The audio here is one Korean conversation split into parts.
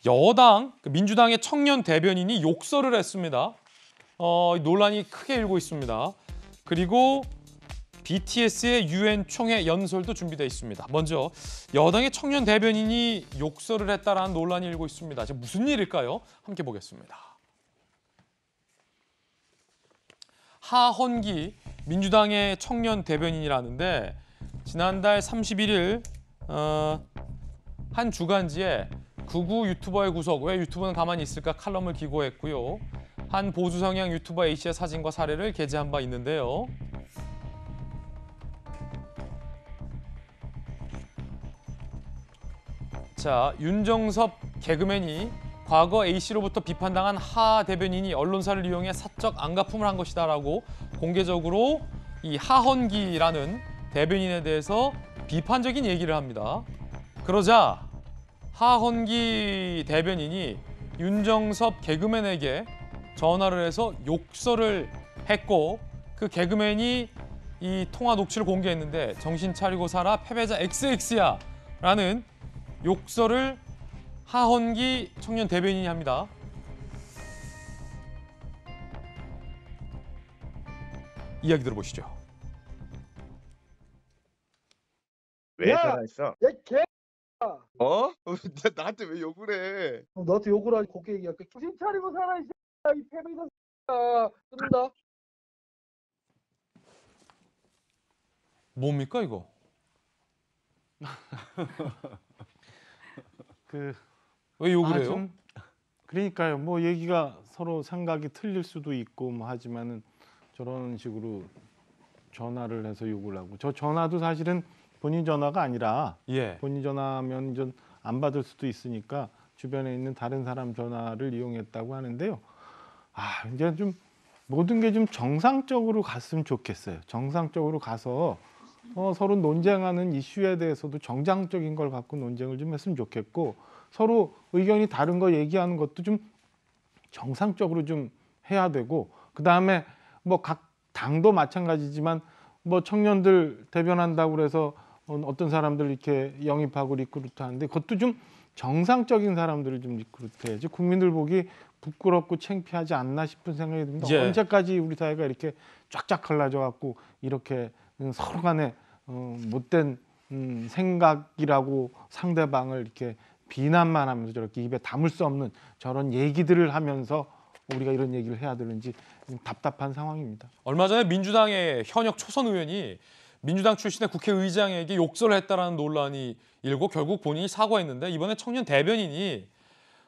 여당 민주당의 청년 대변인이 욕설을 했습니다. 논란이 크게 일고 있습니다. 그리고 BTS의 UN 총회 연설도 준비되어 있습니다. 먼저 여당의 청년 대변인이 욕설을 했다라는 논란이 일고 있습니다. 지금 무슨 일일까요? 함께 보겠습니다. 하헌기 민주당의 청년 대변인이라는데 지난달 31일 한 주간지에 극우 유튜버의 구속, 왜 유튜브는 가만히 있을까 칼럼을 기고했고요. 한 보수 성향 유튜버 A씨의 사진과 사례를 게재한 바 있는데요. 자, 윤정섭 개그맨이 과거 A씨로부터 비판당한 하 대변인이 언론사를 이용해 사적 안가품을 한 것이다라고 공개적으로 이 하헌기라는 대변인에 대해서 비판적인 얘기를 합니다. 그러자 하헌기 대변인이 윤정섭 개그맨에게 전화를 해서 욕설을 했고 그 개그맨이 이 통화 녹취를 공개했는데 정신 차리고 살아 패배자 XX야 라는 욕설을 하헌기 청년 대변인이 합니다. 이야기 들어보시죠. 왜 야! 전화했어? 야, 개! 어? 나한테 왜 욕을 해? 너한테 욕을 하지 곱게 얘기할게. 정신 차리고 살아, 이 새끼야. 이 패배자 새끼야. 끊는다. 뭡니까 이거? 왜 욕을 해요? 그러니까요. 뭐 얘기가 서로 생각이 틀릴 수도 있고 뭐 하지만은 저런 식으로 전화를 해서 욕을 하고 저 전화도 사실은 본인 전화가 아니라 예. 본인 전화면 좀 안 받을 수도 있으니까 주변에 있는 다른 사람 전화를 이용했다고 하는데요. 이제 좀 모든 게 좀 정상적으로 갔으면 좋겠어요. 정상적으로 가서 서로 논쟁하는 이슈에 대해서도 정상적인 걸 갖고 논쟁을 좀 했으면 좋겠고 서로 의견이 다른 거 얘기하는 것도 좀 정상적으로 좀 해야 되고 그다음에 뭐 각 당도 마찬가지지만 뭐 청년들 대변한다고 그래서 어떤 사람들 이렇게 영입하고 리크루트하는데 그것도 좀 정상적인 사람들을 좀 리크루트해야지 국민들 보기 부끄럽고 창피하지 않나 싶은 생각이 듭니다. 예. 언제까지 우리 사회가 이렇게 쫙쫙 갈라져 갖고 이렇게 서로 간에 못된 생각이라고 상대방을 이렇게 비난만 하면서 저렇게 입에 담을 수 없는 저런 얘기들을 하면서 우리가 이런 얘기를 해야 되는지 답답한 상황입니다. 얼마 전에 민주당의 현역 초선 의원이 민주당 출신의 국회의장에게 욕설을 했다라는 논란이 일고 결국 본인이 사과했는데 이번에 청년 대변인이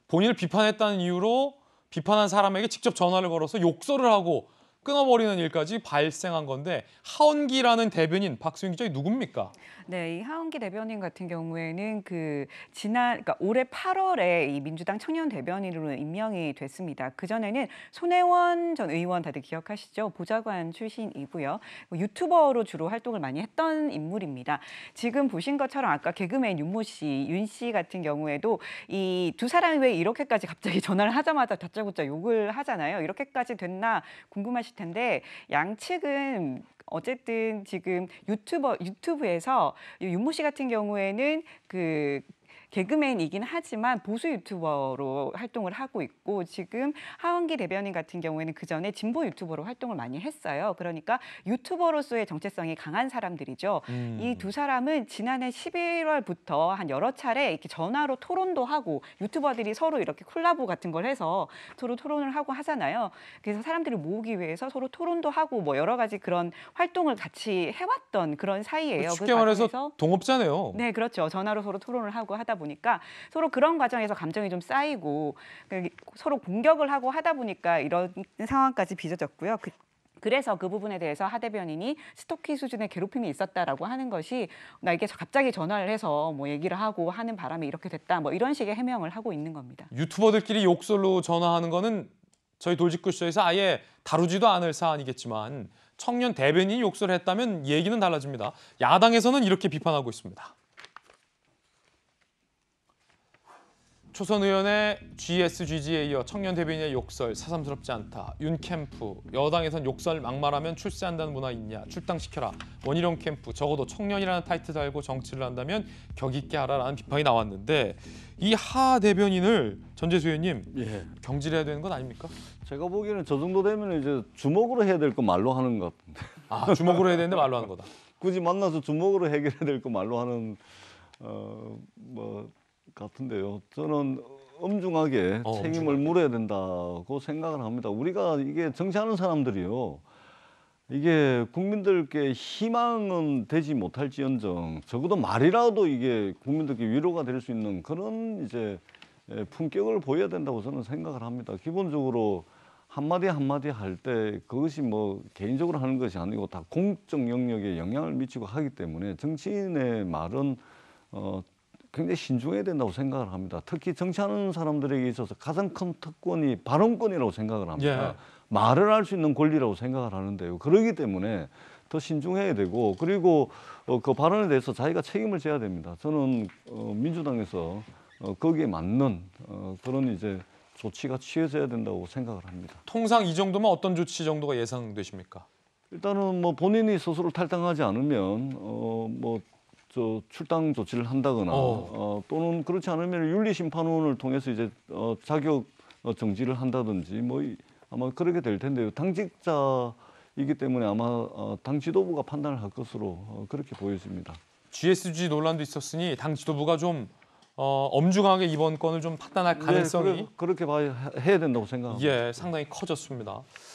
본인을 비판했다는 이유로 비판한 사람에게 직접 전화를 걸어서 욕설을 하고 끊어버리는 일까지 발생한 건데 하헌기라는 대변인 박수영 기자 누굽니까? 네, 이 하헌기 대변인 같은 경우에는 그러니까 올해 8월에 이 민주당 청년 대변인으로 임명이 됐습니다. 그 전에는 손혜원 전 의원 다들 기억하시죠? 보좌관 출신이고요. 유튜버로 주로 활동을 많이 했던 인물입니다. 지금 보신 것처럼 아까 개그맨 윤모 씨, 윤 씨 같은 경우에도 이 두 사람이 왜 이렇게까지 갑자기 전화를 하자마자 다짜고짜 욕을 하잖아요. 이렇게까지 됐나 궁금하실 텐데 양측은 어쨌든 지금 유튜브에서 윤모 씨 같은 경우에는 개그맨이긴 하지만 보수 유튜버로 활동을 하고 있고 지금 하헌기 대변인 같은 경우에는 그전에 진보 유튜버로 활동을 많이 했어요. 그러니까 유튜버로서의 정체성이 강한 사람들이죠. 이 두 사람은 지난해 11월부터 한 여러 차례 이렇게 전화로 토론도 하고 유튜버들이 서로 이렇게 콜라보 같은 걸 해서 서로 토론을 하고 하잖아요. 그래서 사람들을 모으기 위해서 서로 토론도 하고 뭐 여러 가지 그런 활동을 같이 해왔던 그런 사이예요. 쉽게 말해서 동업자네요. 네, 그렇죠. 전화로 서로 토론을 하고 하다 보니까 서로 그런 과정에서 감정이 좀 쌓이고 서로 공격을 하고 하다 보니까 이런 상황까지 빚어졌고요. 그래서 그 부분에 대해서 하 대변인이 스토키 수준의 괴롭힘이 있었다라고 하는 것이 나에게 갑자기 전화를 해서 뭐 얘기를 하고 하는 바람에 이렇게 됐다. 뭐 이런 식의 해명을 하고 있는 겁니다. 유튜버들끼리 욕설로 전화하는 거는 저희 돌직구쇼에서 아예 다루지도 않을 사안이겠지만 청년 대변인이 욕설을 했다면 얘기는 달라집니다. 야당에서는 이렇게 비판하고 있습니다. 초선 의원의 GSGG에 이어 청년 대변인의 욕설 사삼스럽지 않다. 윤 캠프 여당에선 욕설 막말하면 출세한다는 문화 있냐. 출당시켜라. 원희룡 캠프 적어도 청년이라는 타이틀 달고 정치를 한다면 격 있게 하라라는 비판이 나왔는데 이 하 대변인을 전재수 의원님 예. 경질해야 되는 건 아닙니까? 제가 보기에는 저 정도 되면 이제 주먹으로 해야 될 거 말로 하는 것 같은데. 아 주먹으로 해야 되는데 말로 하는 거다. 굳이 만나서 주먹으로 해결해야 될 거 말로 하는 뭐 같은데요. 저는 엄중하게 책임을 엄중하게. 물어야 된다고 생각을 합니다. 우리가 이게 정치하는 사람들이요. 이게 국민들께 희망은 되지 못할지언정 적어도 말이라도 이게 국민들께 위로가 될 수 있는 그런 이제 품격을 보여야 된다고 저는 생각을 합니다. 기본적으로 한마디 한마디 할 때 그것이 뭐 개인적으로 하는 것이 아니고 다 공적 영역에 영향을 미치고 하기 때문에 정치인의 말은 굉장히 신중해야 된다고 생각을 합니다. 특히 정치하는 사람들에게 있어서 가장 큰 특권이 발언권이라고 생각을 합니다. 예. 말을 할 수 있는 권리라고 생각을 하는데요. 그렇기 때문에 더 신중해야 되고 그리고 그 발언에 대해서 자기가 책임을 져야 됩니다. 저는 민주당에서 거기에 맞는 그런 이제 조치가 취해져야 된다고 생각을 합니다. 통상 이 정도면 어떤 조치 정도가 예상되십니까? 일단은 뭐 본인이 스스로 탈당하지 않으면 뭐 저 출당 조치를 한다거나 또는 그렇지 않으면 윤리심판원을 통해서 이제 자격 정지를 한다든지 뭐 아마 그렇게 될 텐데요. 당직자이기 때문에 아마 당 지도부가 판단을 할 것으로 그렇게 보여집니다. GSG 논란도 있었으니 당 지도부가 좀 엄중하게 이번 건을 좀 판단할 가능성이 그렇게 봐야 해야 된다고 생각합니다. 상당히 커졌습니다.